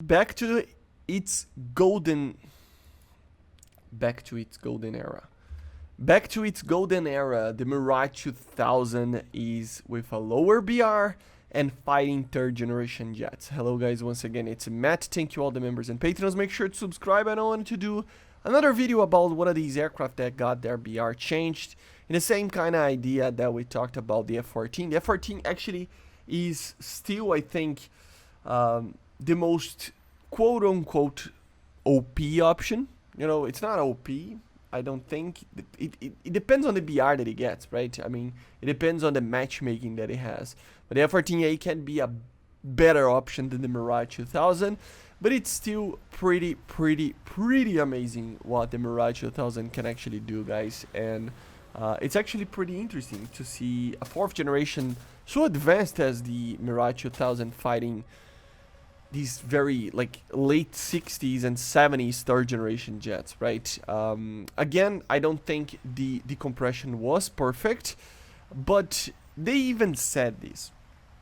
back to its golden back to its golden era. Back to its golden era, the Mirage 2000 is with a lower BR and fighting third generation jets. Hello guys, once again it's Matt. Thank you all the members and patrons. Make sure to subscribe. I wanted to do another video about one of these aircraft that got their BR changed in the same kind of idea that we talked about the F-14. The F-14 actually is still, I think, the most quote-unquote OP option. You know, it's not OP, I don't think. It depends on the BR that it gets, right? I mean, it depends on the matchmaking that it has. But the F-14A can be a better option than the Mirage 2000, but it's still pretty amazing what the Mirage 2000 can actually do, guys. And it's actually pretty interesting to see a 4th generation so advanced as the Mirage 2000 fighting these very like late 60s and 70s 3rd generation jets, right? Again, I don't think the decompression was perfect, but they even said this,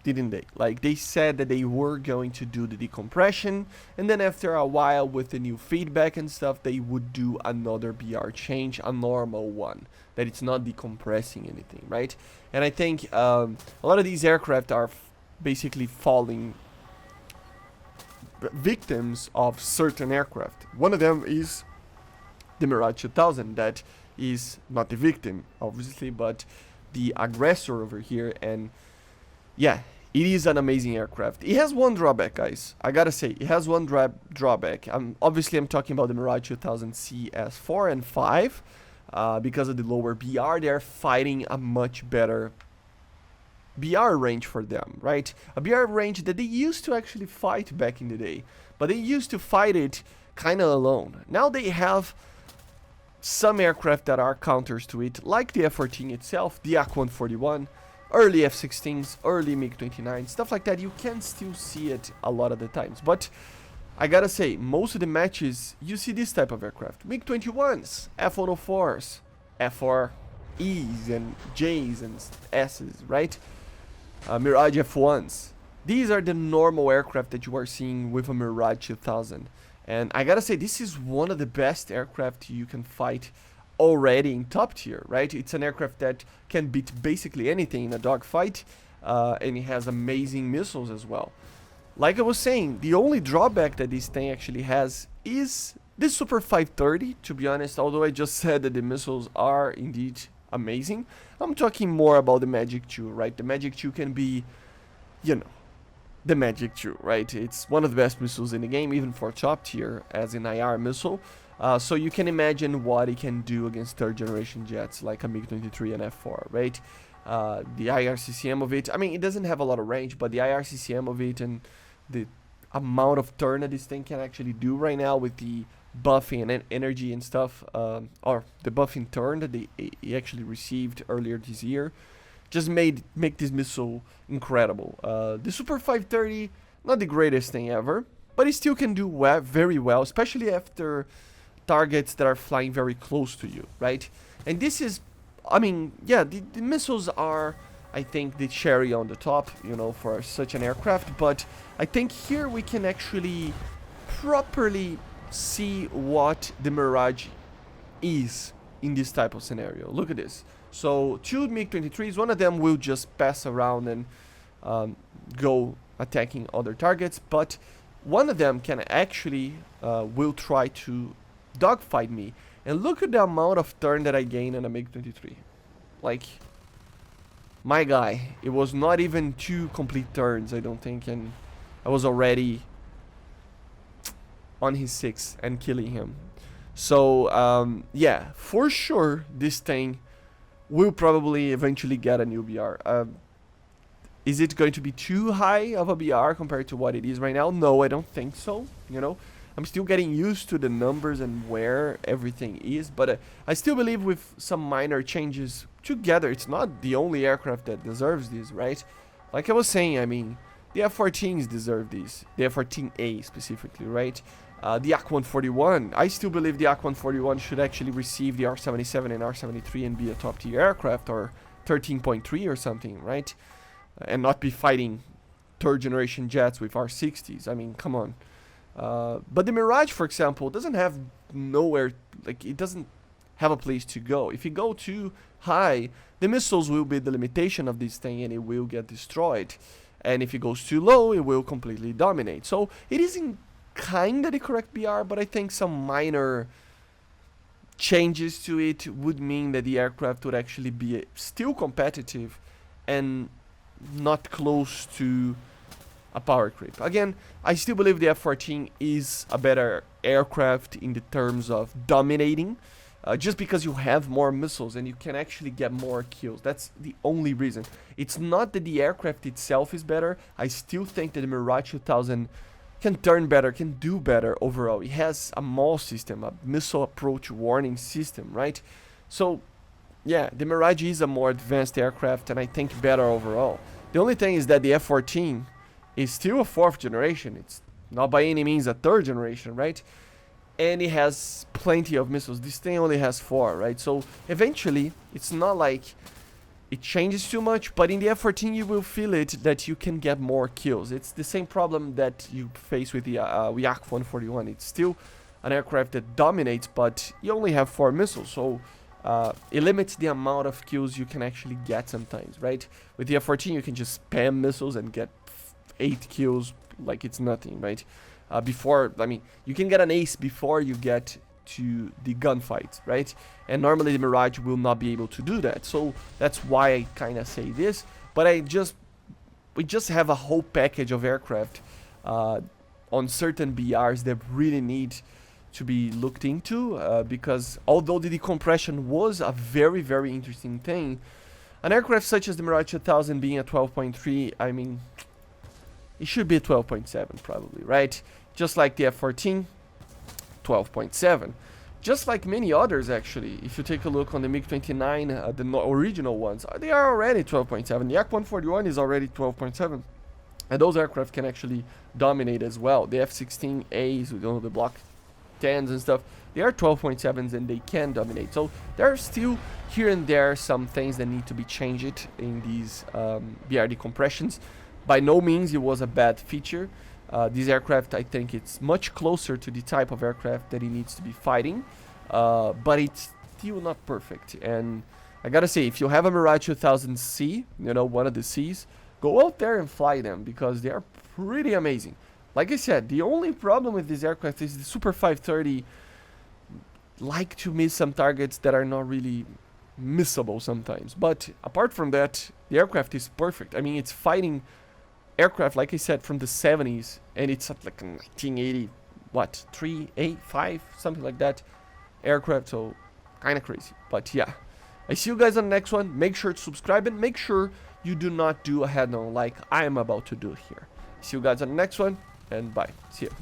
didn't they? Like, they said that they were going to do the decompression, and then after a while with the new feedback and stuff, they would do another BR change, a normal one, that it's not decompressing anything, right? And I think a lot of these aircraft are basically falling victims of certain aircraft. One of them is the Mirage 2000, that is not the victim, obviously, but the aggressor over here. And yeah, it is an amazing aircraft. It has one drawback, guys. I gotta say, it has one drawback. Obviously, I'm talking about the Mirage 2000 CS4 and 5. Because of the lower BR, they're fighting a much better BR range for them, right? A BR range that they used to actually fight back in the day, but they used to fight it kind of alone. Now they have some aircraft that are counters to it, like the F-14 itself, the AK-141, early F-16s, early MiG-29, stuff like that. You can still see it a lot of the times, but I gotta say, most of the matches, you see this type of aircraft. MiG-21s, F-104s, F-4Es and Js and S's, right? Mirage F1s. These are the normal aircraft that you are seeing with a Mirage 2000. And I gotta say, this is one of the best aircraft you can fight already in top tier, right? It's an aircraft that can beat basically anything in a dogfight, and it has amazing missiles as well. Like I was saying, the only drawback that this thing actually has is this Super 530, to be honest, although I just said that the missiles are indeed amazing. I'm talking more about the MatAWG 2, right? The MatAWG 2 can be, you know, the MatAWG 2, right? It's one of the best missiles in the game, even for top tier, as an IR missile. So you can imagine what it can do against 3rd generation jets like a MiG-23 and F4, right? The IRCCM of it, I mean, it doesn't have a lot of range, but the IRCCM of it and the amount of turn that this thing can actually do right now with the buffing and energy and stuff, or the buffing turn that they actually received earlier this year, just make this missile incredible. The Super 530, not the greatest thing ever, but it still can do very well, especially after targets that are flying very close to you, right? And this is, I mean, yeah, the missiles are, I think, the cherry on the top, you know, for such an aircraft. But I think here we can actually properly see what the Mirage is in this type of scenario. Look at this. So 2 MiG-23s, one of them will just pass around and go attacking other targets, but one of them can actually will try to dogfight me. And look at the amount of turn that I gain on a MiG-23. Like, my guy, it was not even 2 complete turns, I don't think, and I was already on his 6 and killing him. So yeah, for sure this thing will probably eventually get a new BR. Is it going to be too high of a BR compared to what it is right now? No, I don't think so. You know, I'm still getting used to the numbers and where everything is, but I still believe with some minor changes together, it's not the only aircraft that deserves this, right? Like I was saying, I mean, the F-14s deserve these, the F-14A specifically, right? The AK-141, I still believe the AK-141 should actually receive the R-77 and R-73 and be a top tier aircraft, or 13.3 or something, right? And not be fighting 3rd generation jets with R-60s. I mean, come on. But the Mirage, for example, doesn't have nowhere, like it doesn't have a place to go. If you go too high, the missiles will be the limitation of this thing and it will get destroyed. And if it goes too low, it will completely dominate. So it isn't kinda the correct BR, but I think some minor changes to it would mean that the aircraft would actually be still competitive and not close to a power creep. Again, I still believe the F-14 is a better aircraft in the terms of dominating, just because you have more missiles and you can actually get more kills. That's the only reason. It's not that the aircraft itself is better. I still think that the Mirage 2000 can turn better, can do better overall. It has a MAW system, a missile approach warning system, right? So, yeah, the Mirage is a more advanced aircraft and I think better overall. The only thing is that the F-14 is still a 4th generation. It's not by any means a 3rd generation, right? And it has plenty of missiles. This thing only has 4, right? So eventually, it's not like it changes too much, but in the F-14 you will feel it that you can get more kills. It's the same problem that you face with the Yak-141. It's still an aircraft that dominates, but you only have 4 missiles, so it limits the amount of kills you can actually get sometimes, right? With the F-14 you can just spam missiles and get 8 kills like it's nothing, right? You can get an ace before you get to the gunfight, right? And normally the Mirage will not be able to do that. So that's why I kind of say this. But we just have a whole package of aircraft on certain BRs that really need to be looked into, because although the decompression was a very, very interesting thing, an aircraft such as the Mirage 2000 being a 12.3, I mean, it should be a 12.7 probably, right? Just like the F-14, 12.7. Just like many others actually. If you take a look on the MiG-29, the original ones, they are already 12.7. The Yak-141 is already 12.7. And those aircraft can actually dominate as well. The F-16As, you know, the Block 10s and stuff, they are 12.7s and they can dominate. So there are still here and there some things that need to be changed in these BR decompressions. By no means it was a bad feature. This aircraft, I think it's much closer to the type of aircraft that it needs to be fighting, but it's still not perfect. And I gotta say, if you have a Mirage 2000C, you know, one of the Cs, go out there and fly them because they are pretty amazing. Like I said, the only problem with this aircraft is the Super 530 like to miss some targets that are not really missable sometimes. But apart from that, the aircraft is perfect. I mean, it's fighting aircraft, like I said, from the 70s, and it's at like a 1980, what, 3, 8, 5, something like that aircraft, so kind of crazy. But yeah, I see you guys on the next one. Make sure to subscribe and make sure you do not do a head-on like I am about to do here. See you guys on the next one, and bye. See ya.